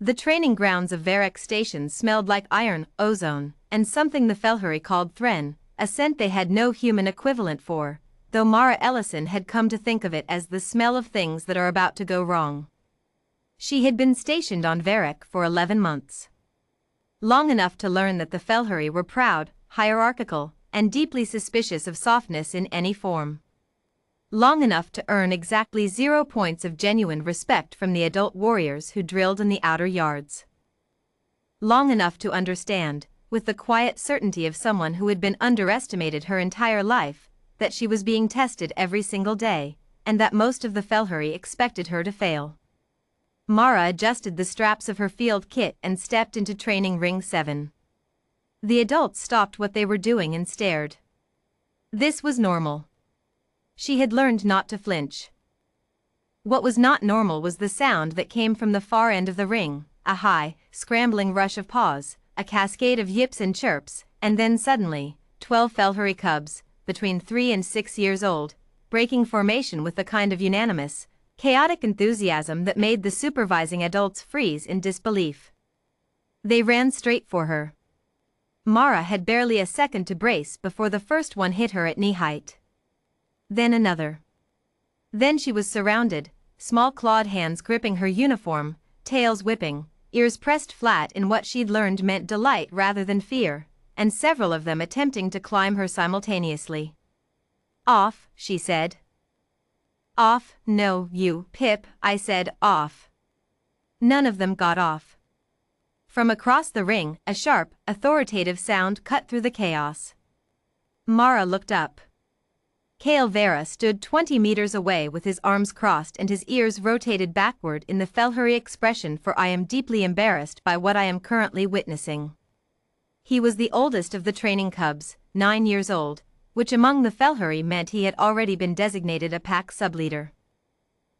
The training grounds of Varek Station smelled like iron, ozone, and something the Felhuri called thren, a scent they had no human equivalent for, though Mara Ellison had come to think of it as the smell of things that are about to go wrong. She had been stationed on Varek for 11 months. Long enough to learn that the Felhuri were proud, hierarchical, and deeply suspicious of softness in any form. Long enough to earn exactly 0 points of genuine respect from the adult warriors who drilled in the outer yards. Long enough to understand, with the quiet certainty of someone who had been underestimated her entire life, that she was being tested every single day, and that most of the Felhuri expected her to fail. Mara adjusted the straps of her field kit and stepped into training ring 7. The adults stopped what they were doing and stared. This was normal. She had learned not to flinch. What was not normal was the sound that came from the far end of the ring, a high, scrambling rush of paws, a cascade of yips and chirps, and then suddenly, 12 Felhuri cubs, between 3 and 6 years old, breaking formation with the kind of unanimous, chaotic enthusiasm that made the supervising adults freeze in disbelief. They ran straight for her. Mara had barely a second to brace before the first one hit her at knee height. Then another. Then she was surrounded, small clawed hands gripping her uniform, tails whipping, ears pressed flat in what she'd learned meant delight rather than fear, and several of them attempting to climb her simultaneously. "Off," she said. "Off, no, you, Pip," I said, "off." None of them got off. From across the ring, a sharp, authoritative sound cut through the chaos. Mara looked up. Kale Vera stood 20 meters away with his arms crossed and his ears rotated backward in the Felhuri expression for "I am deeply embarrassed by what I am currently witnessing." He was the oldest of the training cubs, 9 years old, which among the Felhuri meant he had already been designated a pack subleader.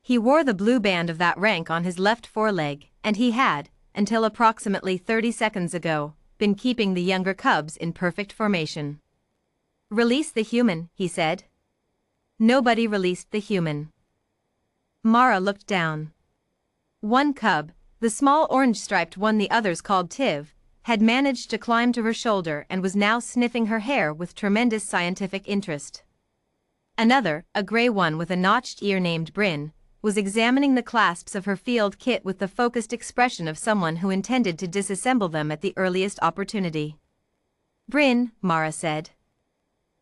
He wore the blue band of that rank on his left foreleg, and he had, until approximately 30 seconds ago, been keeping the younger cubs in perfect formation. "Release the human," he said. Nobody released the human. Mara looked down. One cub, the small orange-striped one the others called Tiv, had managed to climb to her shoulder and was now sniffing her hair with tremendous scientific interest. Another, a gray one with a notched ear named Bryn, was examining the clasps of her field kit with the focused expression of someone who intended to disassemble them at the earliest opportunity. "Bryn," Mara said.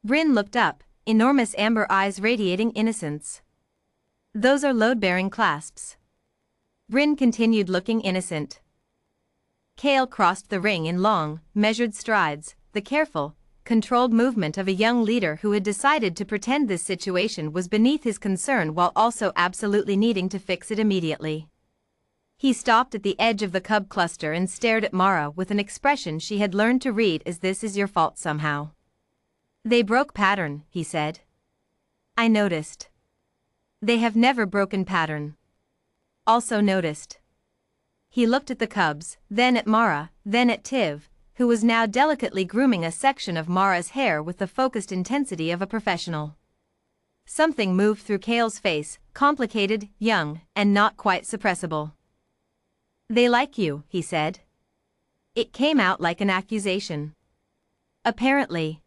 Bryn looked up, enormous amber eyes radiating innocence. "Those are load-bearing clasps." Bryn continued looking innocent. Kale crossed the ring in long, measured strides, the careful, controlled movement of a young leader who had decided to pretend this situation was beneath his concern while also absolutely needing to fix it immediately. He stopped at the edge of the cub cluster and stared at Mara with an expression she had learned to read as "this is your fault somehow." "They broke pattern," he said. "I noticed." "They have never broken pattern." "Also noticed." He looked at the cubs, then at Mara, then at Tiv, who was now delicately grooming a section of Mara's hair with the focused intensity of a professional. Something moved through Kale's face, complicated, young, and not quite suppressible. "They like you," he said. It came out like an accusation. "Apparently."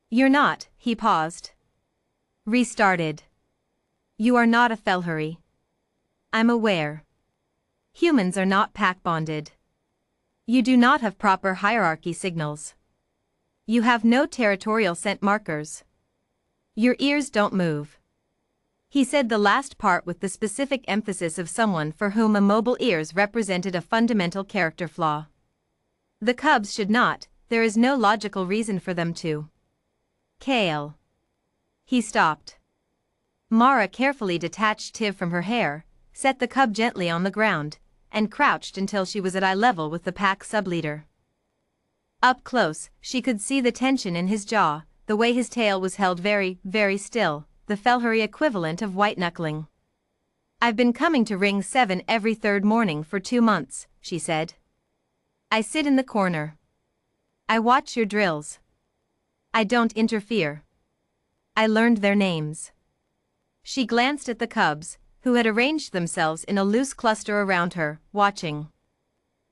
"You're not," he paused. Restarted. "You are not a Felhuri." "I'm aware. Humans are not pack-bonded. You do not have proper hierarchy signals. You have no territorial scent markers. Your ears don't move." He said the last part with the specific emphasis of someone for whom immobile ears represented a fundamental character flaw. "The cubs should not, there is no logical reason for them to." "Kale." He stopped. Mara carefully detached Tiv from her hair, set the cub gently on the ground, and crouched until she was at eye level with the pack subleader. Up close, she could see the tension in his jaw, the way his tail was held very, very still, the Felhuri equivalent of white-knuckling. "I've been coming to ring 7 every third morning for 2 months, she said. "I sit in the corner. I watch your drills. I don't interfere. I learned their names." She glanced at the cubs, who had arranged themselves in a loose cluster around her, watching.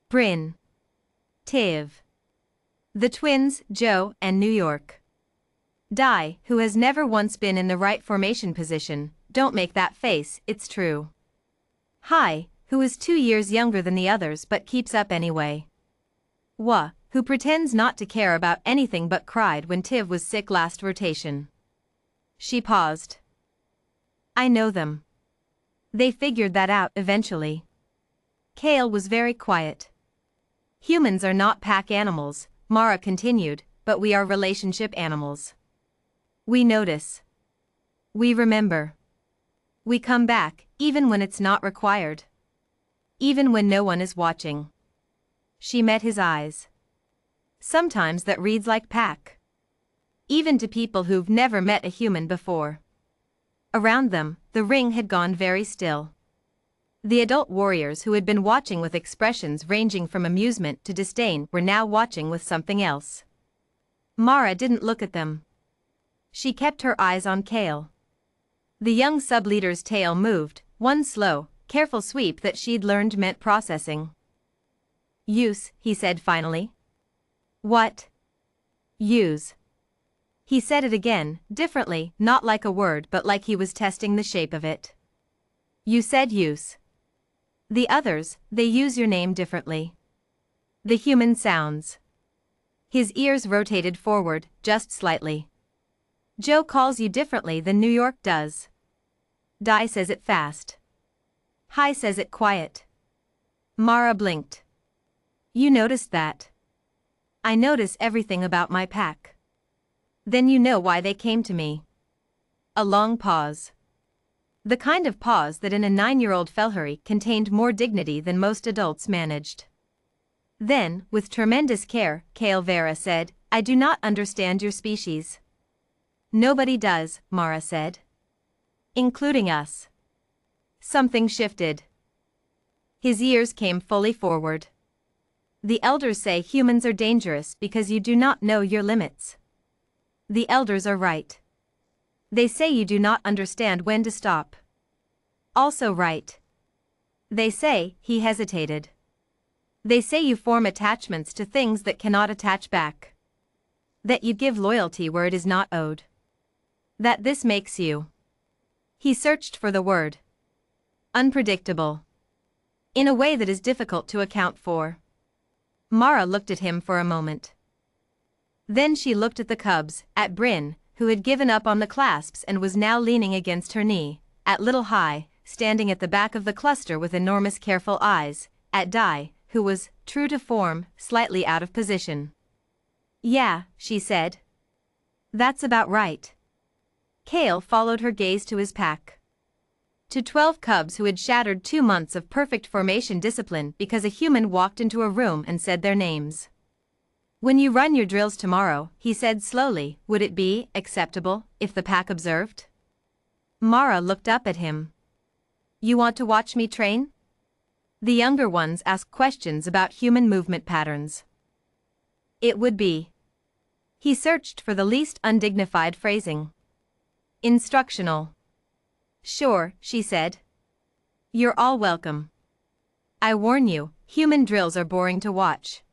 Bryn. Tiv. The twins, Joe and New York. Di, who has never once been in the right formation position, don't make that face, it's true. Hi, who is 2 years younger than the others but keeps up anyway. Wha, who pretends not to care about anything but cried when Tiv was sick last rotation. She paused. I know them. They figured that out eventually. Kale was very quiet. Humans are not pack animals, Mara continued, but we are relationship animals. We notice. We remember. We come back, even when it's not required. Even when no one is watching. She met his eyes. Sometimes that reads like pack. Even to people who've never met a human before. Around them, the ring had gone very still. The adult warriors who had been watching with expressions ranging from amusement to disdain were now watching with something else. Mara didn't look at them. She kept her eyes on Kale. The young sub-leader's tail moved, one slow, careful sweep that she'd learned meant processing. Use, he said finally. What? Use. He said it again, differently, not like a word but like he was testing the shape of it. You said use. The others, they use your name differently. The human sounds. His ears rotated forward, just slightly. Joe calls you differently than New York does. Di says it fast. Hi says it quiet. Mara blinked. You noticed that? I notice everything about my pack. Then you know why they came to me. A long pause. The kind of pause that in a 9-year-old Felhuri contained more dignity than most adults managed. Then, with tremendous care, Kale Vera said, I do not understand your species. Nobody does, Mara said. Including us. Something shifted. His ears came fully forward. The elders say humans are dangerous because you do not know your limits. The elders are right. They say you do not understand when to stop. Also right. They say, he hesitated. They say you form attachments to things that cannot attach back. That you give loyalty where it is not owed. That this makes you. He searched for the word. Unpredictable. In a way that is difficult to account for. Mara looked at him for a moment. Then she looked at the cubs, at Bryn, who had given up on the clasps and was now leaning against her knee, at Little High, standing at the back of the cluster with enormous careful eyes, at Di, who was, true to form, slightly out of position. Yeah, she said. That's about right. Kale followed her gaze to his pack. To 12 cubs who had shattered 2 months of perfect formation discipline because a human walked into a room and said their names. When you run your drills tomorrow, he said slowly, would it be acceptable if the pack observed? Mara looked up at him. You want to watch me train? The younger ones asked questions about human movement patterns. It would be. He searched for the least undignified phrasing. Instructional. Sure, she said. You're all welcome. I warn you, human drills are boring to watch.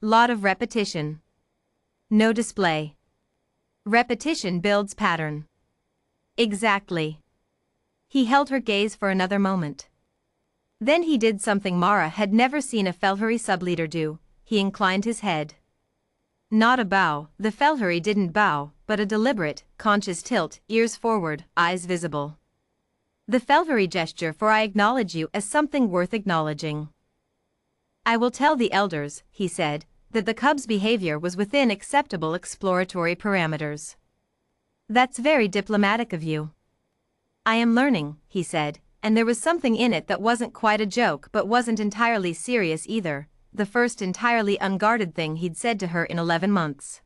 Lot of repetition. No display. Repetition builds pattern. Exactly. He held her gaze for another moment. Then he did something Mara had never seen a Felhuri subleader do, he inclined his head. Not a bow, the Felhuri didn't bow, but a deliberate, conscious tilt, ears forward, eyes visible. The Felhuri gesture for I acknowledge you as something worth acknowledging. I will tell the elders, he said, that the cub's behavior was within acceptable exploratory parameters. That's very diplomatic of you. I am learning, he said, and there was something in it that wasn't quite a joke but wasn't entirely serious either, the first entirely unguarded thing he'd said to her in 11 months.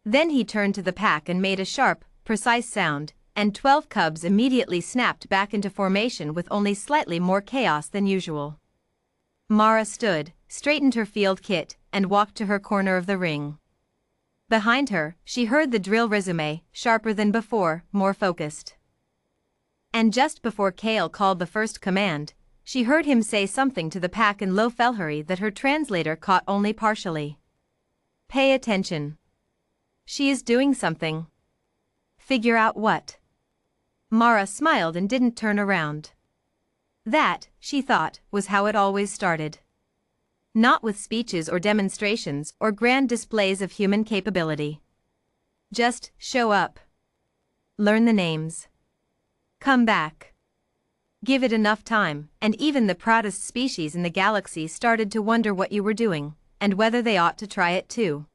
Then he turned to the pack and made a sharp, precise sound, and 12 cubs immediately snapped back into formation with only slightly more chaos than usual. Mara stood, straightened her field kit, and walked to her corner of the ring. Behind her, she heard the drill resume, sharper than before, more focused. And just before Kale called the first command, she heard him say something to the pack in low Felhuri that her translator caught only partially. Pay attention. She is doing something. Figure out what. Mara smiled and didn't turn around. That, she thought, was how it always started. Not with speeches or demonstrations or grand displays of human capability. Just show up. Learn the names. Come back. Give it enough time, and even the proudest species in the galaxy started to wonder what you were doing, and whether they ought to try it too.